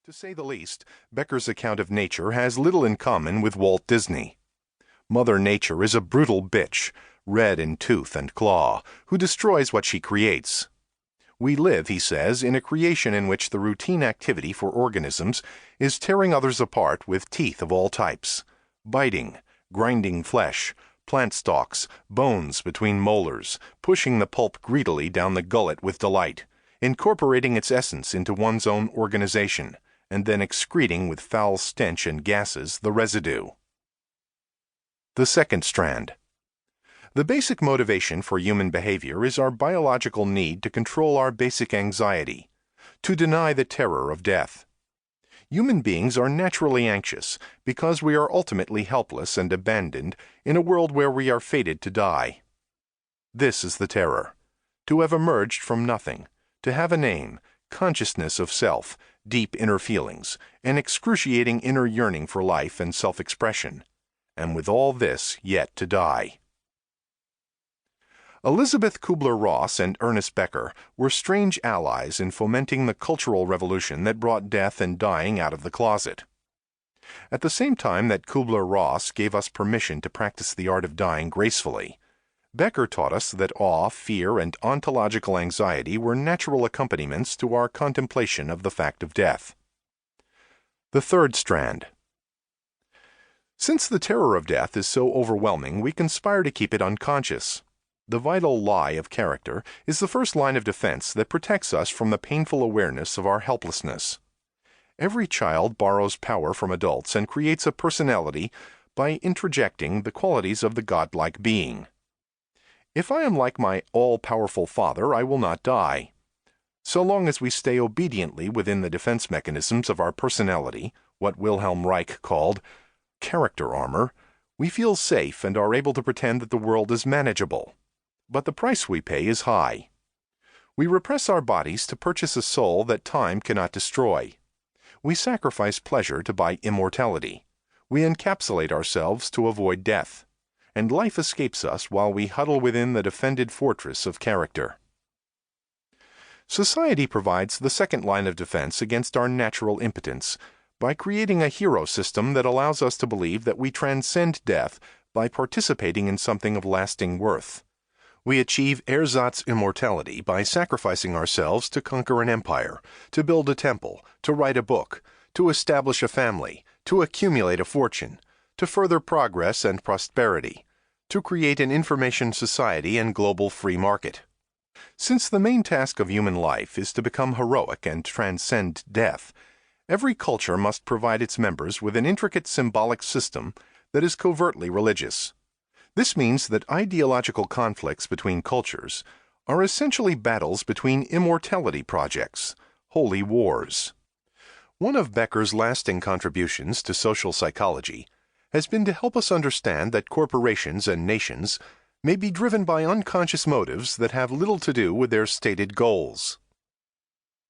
To say the least, Becker's account of nature has little in common with Walt Disney. Mother Nature is a brutal bitch, red in tooth and claw, who destroys what she creates. We live, he says, in a creation in which the routine activity for organisms is tearing others apart with teeth of all types, biting, grinding flesh, plant stalks, bones between molars, pushing the pulp greedily down the gullet with delight, incorporating its essence into one's own organization, and then excreting with foul stench and gases the residue. The second strand. The basic motivation for human behavior is our biological need to control our basic anxiety, to deny the terror of death. Human beings are naturally anxious because we are ultimately helpless and abandoned in a world where we are fated to die. This is the terror: to have emerged from nothing, to have a name, consciousness of self, deep inner feelings, an excruciating inner yearning for life and self-expression, and with all this yet to die. Elizabeth Kubler-Ross and Ernest Becker were strange allies in fomenting the cultural revolution that brought death and dying out of the closet. At the same time that Kubler-Ross gave us permission to practice the art of dying gracefully, Becker taught us that awe, fear, and ontological anxiety were natural accompaniments to our contemplation of the fact of death. The third strand. Since the terror of death is so overwhelming, we conspire to keep it unconscious. The vital lie of character is the first line of defense that protects us from the painful awareness of our helplessness. Every child borrows power from adults and creates a personality by introjecting the qualities of the godlike being. If I am like my all-powerful father, I will not die. So long as we stay obediently within the defense mechanisms of our personality, what Wilhelm Reich called character armor, we feel safe and are able to pretend that the world is manageable. But the price we pay is high. We repress our bodies to purchase a soul that time cannot destroy. We sacrifice pleasure to buy immortality. We encapsulate ourselves to avoid death. And life escapes us while we huddle within the defended fortress of character. Society provides the second line of defense against our natural impotence by creating a hero system that allows us to believe that we transcend death by participating in something of lasting worth. We achieve ersatz immortality by sacrificing ourselves to conquer an empire, to build a temple, to write a book, to establish a family, to accumulate a fortune, to further progress and prosperity, to create an information society and global free market. Since the main task of human life is to become heroic and transcend death, every culture must provide its members with an intricate symbolic system that is covertly religious. This means that ideological conflicts between cultures are essentially battles between immortality projects, holy wars. One of Becker's lasting contributions to social psychology has been to help us understand that corporations and nations may be driven by unconscious motives that have little to do with their stated goals.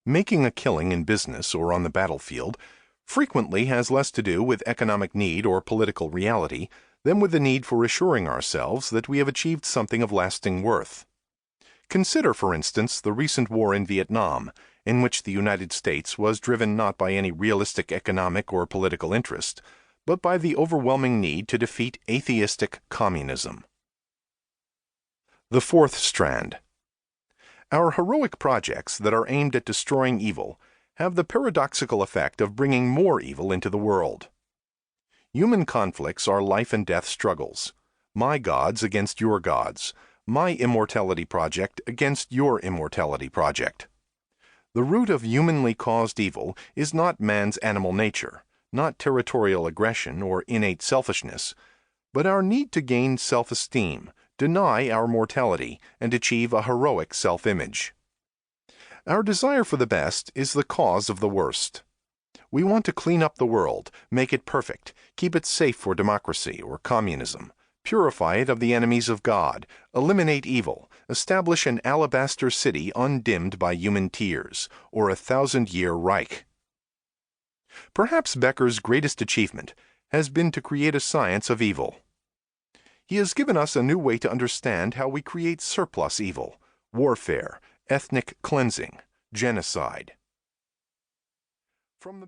Making a killing in business or on the battlefield frequently has less to do with economic need or political reality than with the need for assuring ourselves that we have achieved something of lasting worth. Consider, for instance, the recent war in Vietnam, in which the United States was driven not by any realistic economic or political interest, but by the overwhelming need to defeat atheistic communism. The fourth strand. Our heroic projects that are aimed at destroying evil have the paradoxical effect of bringing more evil into the world. Human conflicts are life and death struggles. My gods against your gods. My immortality project against your immortality project. The root of humanly caused evil is not man's animal nature, not territorial aggression or innate selfishness, but our need to gain self-esteem, deny our mortality, and achieve a heroic self-image. Our desire for the best is the cause of the worst. We want to clean up the world, make it perfect, keep it safe for democracy or communism, purify it of the enemies of God, eliminate evil, establish an alabaster city undimmed by human tears, or 1,000-year Reich. Perhaps Becker's greatest achievement has been to create a science of evil. He has given us a new way to understand how we create surplus evil, warfare, ethnic cleansing, genocide. From the